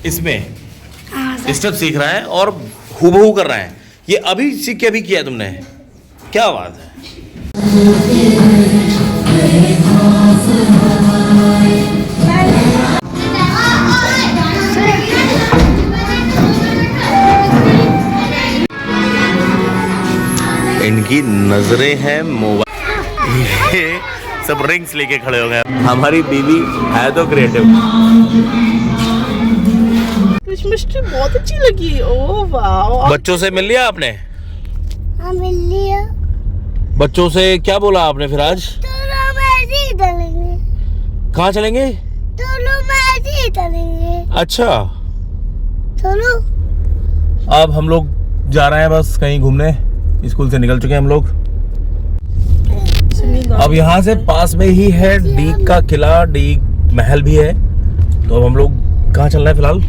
इसमें स्टेप सीख रहा है और हूबहू कर रहा है। ये अभी सीख के अभी किया है तुमने, क्या बात है। इनकी नजरें हैं मोबाइल, ये सब रिंग्स लेके खड़े हो गए। हमारी बीवी है तो क्रिएटिव। मिष्टी बहुत अच्छी लगी। ओह वाह। बच्चों से मिल लिया आपने? हाँ मिल लिया। बच्चों से क्या बोला आपने फिर आज? चलेंगे। कहाँ चलेंगे? चलेंगे। अच्छा चलो। अब हम लोग जा रहे हैं बस कहीं घूमने। स्कूल से निकल चुके हैं हम लोग। अब यहाँ से पास में ही है डीग का किला, डीग महल भी है। तो अब हम लोग कहाँ चल रहे हैं फिलहाल?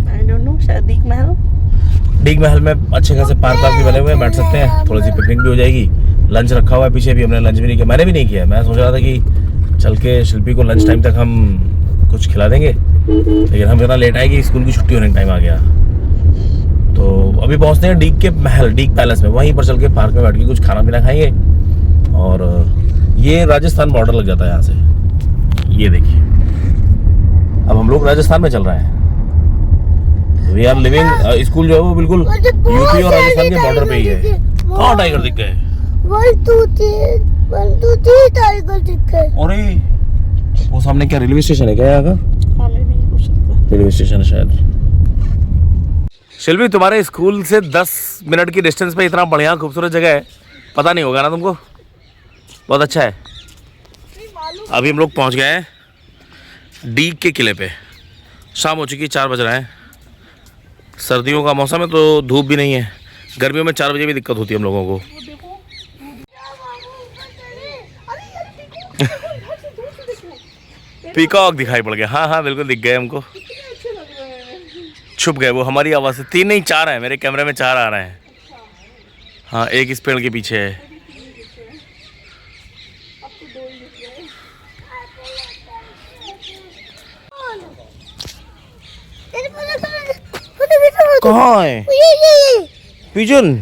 I don't know, शायद डीग महल। डीग महल में अच्छे खासे पार्क भी बने हुए हैं, बैठ सकते हैं, थोड़ी सी पिकनिक भी हो जाएगी। लंच रखा हुआ है पीछे भी, हमने लंच भी नहीं किया, मैंने भी नहीं किया। मैं सोच रहा था कि चल के शिल्पी को लंच टाइम तक हम कुछ खिला देंगे, लेकिन हम इतना लेट आए कि स्कूल की छुट्टी होने का टाइम आ गया। तो अभी पहुंचते हैं डीग के महल, डीग पैलेस में। वहीं पर चल के पार्क में बैठ के कुछ खाना पीना खाएंगे। और ये राजस्थान बॉर्डर लग जाता है यहाँ से, ये देखिए। अब हम लोग राजस्थान में चल रहे हैं। वी आर लिविंग, स्कूल जो है वो बिल्कुल यूपी और राजस्थान के बॉर्डर पे ही है। कहाँ टाइगर दिख गए? 1 2 3 टाइगर दिख गए। अरे वो सामने क्या रेलवे स्टेशन है क्या यहाँ का? हाँ मैं भी हो सकता है। रेलवे स्टेशन है शायद। शिल्पी तुम्हारे स्कूल से 10 मिनट की डिस्टेंस पे इतना बढ़िया खूबसूरत जगह है, पता नहीं होगा ना तुमको? बहुत अच्छा है। अभी हम लोग पहुंच गए हैं डीग के किले पे। शाम हो चुकी है, 4 बज रहे हैं। सर्दियों का मौसम है तो धूप भी नहीं है। गर्मियों में 4 बजे भी दिक्कत होती है हम लोगों को। पीकॉक दिखाई पड़ गया। हाँ हाँ बिल्कुल दिख गए हमको, छुप गए वो हमारी आवाज़ से। 3 नहीं 4 है मेरे कैमरे में, 4 आ रहे हैं। हाँ एक इस पेड़ के पीछे है। कहाँ है पिजन?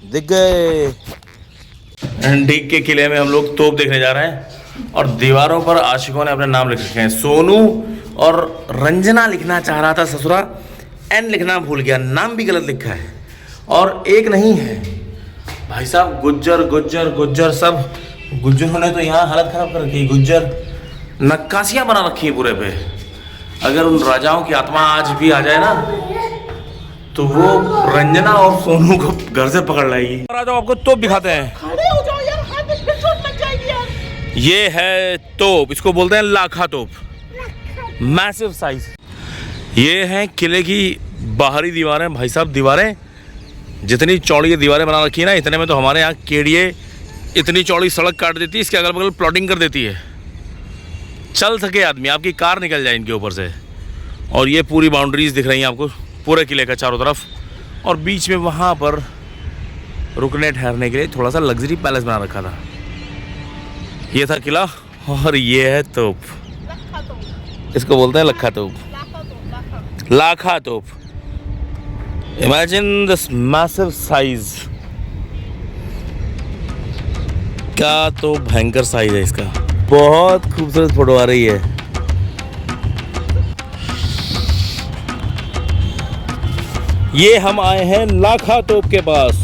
दिख गए। डीग के किले में हम लोग तोप देखने जा रहे हैं और दीवारों पर आशिकों ने अपने नाम लिख रखे हैं। सोनू और रंजना लिखना चाह रहा था ससुरा, एन लिखना भूल गया, नाम भी गलत लिखा है। और एक नहीं है भाई साहब, गुज्जर गुज्जर गुज्जर सब। गुज्जरों ने तो यहाँ हालत खराब कर रखी है। गुज्जर नक्काशियाँ बना रखी है पूरे पे। अगर उन राजाओं की आत्मा आज भी आ जाए ना तो वो रंजना और सोनू को घर से पकड़ लाएगी। राजाओं आपको तोप दिखाते हैं। खड़े हो जाओ यार, हाथ में फिर चोट लग जाएगी यार। ये है तोप, इसको बोलते हैं लाखा तोप, मैसिव साइज। ये हैं किले की बाहरी दीवारें। भाई साहब दीवारें जितनी चौड़ी ये दीवारें बना रखी है ना, इतने में तो हमारे यहाँ केड़िए इतनी चौड़ी सड़क काट देती है, इसके अगल बगल प्लॉटिंग कर देती है। चल सके आदमी, आपकी कार निकल जाए इनके ऊपर से। और ये पूरी बाउंड्रीज दिख रही हैं आपको पूरे किले का चारों तरफ। और बीच में वहाँ पर रुकने ठहरने के लिए थोड़ा सा लग्जरी पैलेस बना रखा था। ये था किला और ये है तोप, इसको बोलते हैं लखा तोप, लाखा तोप। Imagine this massive size. क्या तो भयंकर साइज है इसका। बहुत खूबसूरत फोटो आ रही है। ये हम आए हैं लाखा तोप के पास।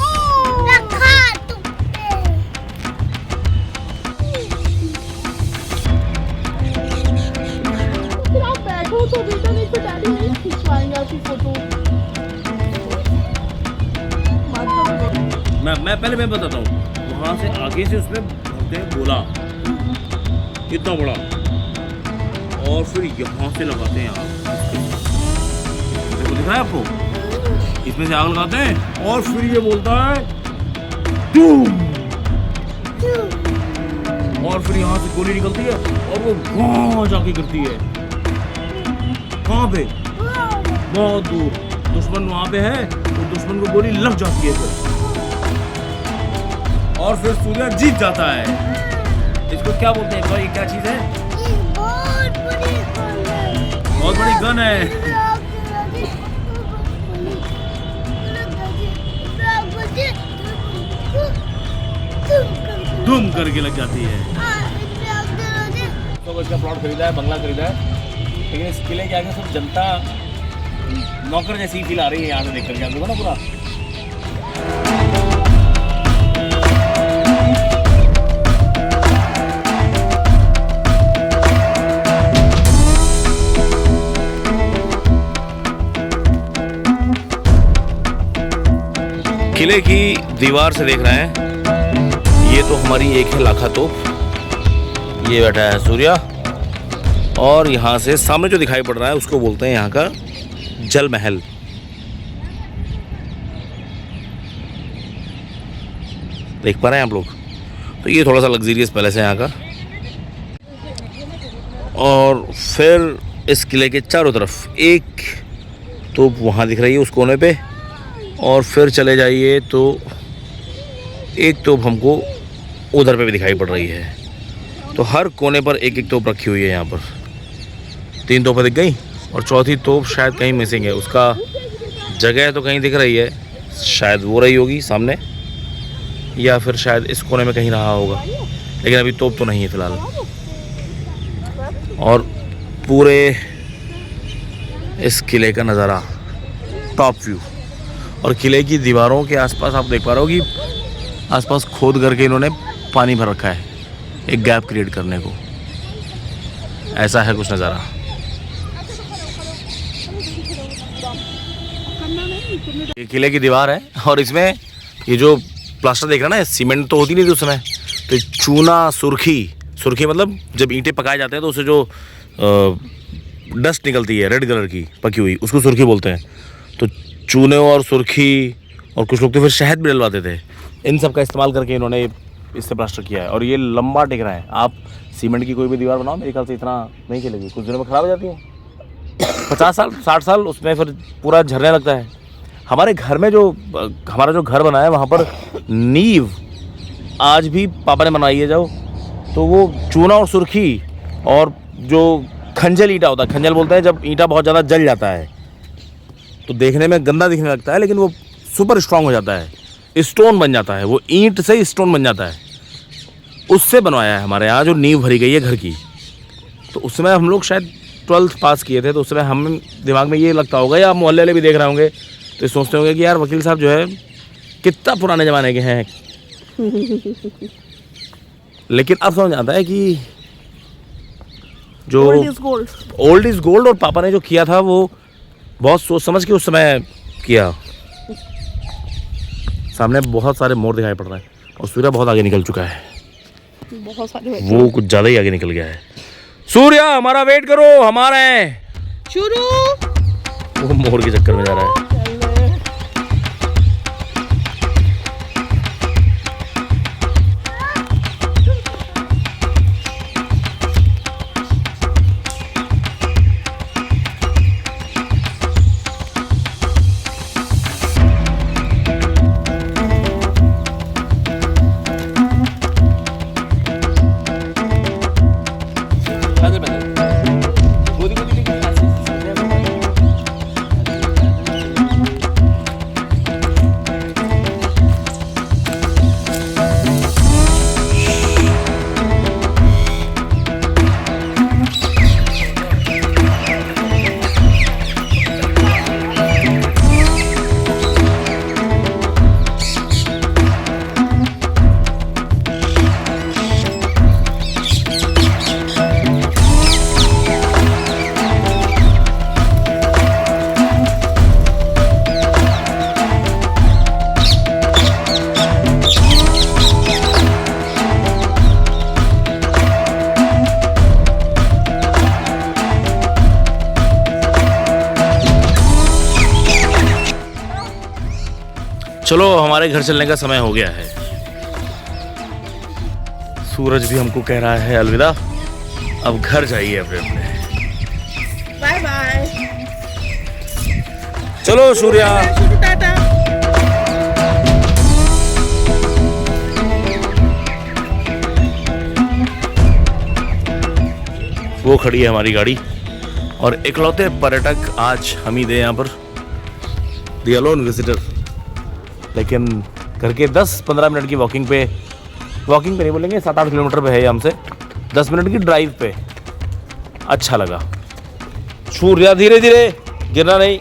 आप बैठो तो बेटा, नहीं तो डैडी नहीं खिंचवाएंगे आपकी फोटो। मैं पहले मैं बताता हूँ। वहाँ से आगे से उसमें भरते हैं गोला इतना बड़ा, और फिर यहाँ से लगाते हैं आग। देखो दिख रहा है आपको, इसमें से आग लगाते हैं और फिर ये बोलता है बूम, और फिर यहाँ से गोली निकलती है और वो वहाँ जाके गिरती है। कहाँ पे? बहुत दूर। दुश्मन वहाँ पे है तो दुश्मन को गोली लग जाती है फिर, और फिर सूर्य जीत जाता है। इसको क्या बोलते हैं? ये क्या चीज़ है? ये बहुत बड़ी गन है। बहुत बड़ी गन है। धूम करके लग जाती है। तो इसका प्लॉट खरीदा है, बंगला खरीदा है, लेकिन इस किले के आगे सब जनता नौकर जैसी फील आ रही है यहाँ से देख करके, आपको ना पूरा। किले की दीवार से देख रहे हैं, ये तो हमारी एक है लाखा तोप, ये बैठा है सूर्या, और यहाँ से सामने जो दिखाई पड़ रहा है उसको बोलते हैं यहाँ का जल महल। देख पा रहे हैं आप लोग? तो ये थोड़ा सा लग्जरियस पैलेस है यहाँ का। और फिर इस किले के चारों तरफ एक तोप वहाँ दिख रही है उस कोने पे, और फिर चले जाइए तो एक तोप हमको उधर पे भी दिखाई पड़ रही है। तो हर कोने पर एक एक तोप रखी हुई है यहाँ पर। 3 तोपें दिख गई और चौथी तोप शायद कहीं मिसिंग है। उसका जगह तो कहीं दिख रही है, शायद वो रही होगी सामने, या फिर शायद इस कोने में कहीं रहा होगा, लेकिन अभी तोप तो नहीं है फ़िलहाल। और पूरे इस किले का नज़ारा टॉप व्यू, और किले की दीवारों के आसपास आप देख पा रहे हो कि आसपास खोद करके इन्होंने पानी भर रखा है एक गैप क्रिएट करने को। ऐसा है कुछ नज़ारा। ये किले की दीवार है, और इसमें ये जो प्लास्टर देख रहा है ना, सीमेंट तो होती नहीं थी उस समय, तो चूना सुर्खी, सुर्खी मतलब जब ईंटें पकाए जाते हैं तो उसे जो डस्ट निकलती है रेड कलर की पकी हुई, उसको सुर्खी बोलते हैं। तो चूने और सुर्खी, और कुछ लोग तो फिर शहद भी डलवाते थे, इन सब का इस्तेमाल करके इन्होंने इससे प्लास्टर किया है। और ये लंबा टिक रहा है। आप सीमेंट की कोई भी दीवार बनाओ, मेरे ख्याल से इतना नहीं चलेगी, कुछ दिनों में ख़राब हो जाती है। 50 साल 60 साल उसमें फिर पूरा झरने लगता है। हमारे घर में जो हमारा जो घर बना है वहाँ पर नींव आज भी पापा ने बनाई है, जाओ तो वो चूना और सुर्खी और जो खंजल ईंटा होता है, खंजल बोलते हैं जब ईंटा बहुत ज़्यादा जल जाता है तो देखने में गंदा दिखने लगता है, लेकिन वो सुपर स्ट्रांग हो जाता है, स्टोन बन जाता है, वो ईंट से स्टोन बन जाता है। उससे बनवाया है हमारे यहाँ जो नींव भरी गई है घर की। तो उस समय हम लोग शायद 12th पास किए थे, तो उस समय हम दिमाग में ये लगता होगा, या मोहल्ले वाले भी देख रहे होंगे तो सोचते होंगे कि यार वकील साहब जो है कितना पुराने ज़माने के हैं। लेकिन अब समझ आता है कि जो ओल्ड इज गोल्ड, और पापा ने जो किया था वो बहुत सोच समझ के उस समय किया। सामने बहुत सारे मोर दिखाई पड़ रहे हैं, और सूर्य बहुत आगे निकल चुका है, बहुत सारे वो कुछ ज़्यादा ही आगे निकल गया है। सूर्या हमारा वेट करो, हमारा है शुरू। वो मोर के चक्कर में जा रहा है। चलो हमारे घर चलने का समय हो गया है। सूरज भी हमको कह रहा है अलविदा, अब घर जाइए अपने अपने। Bye bye. चलो सूर्या। टाटा। वो खड़ी है हमारी गाड़ी। और इकलौते पर्यटक आज हम ही थे यहाँ पर, दी अलोन विजिटर। लेकिन घर के 10-15 मिनट की वॉकिंग पे नहीं बोलेंगे, 7-8 किलोमीटर पे है हमसे, 10 मिनट की ड्राइव पे। अच्छा लगा, छूट गया, धीरे धीरे, गिरना नहीं।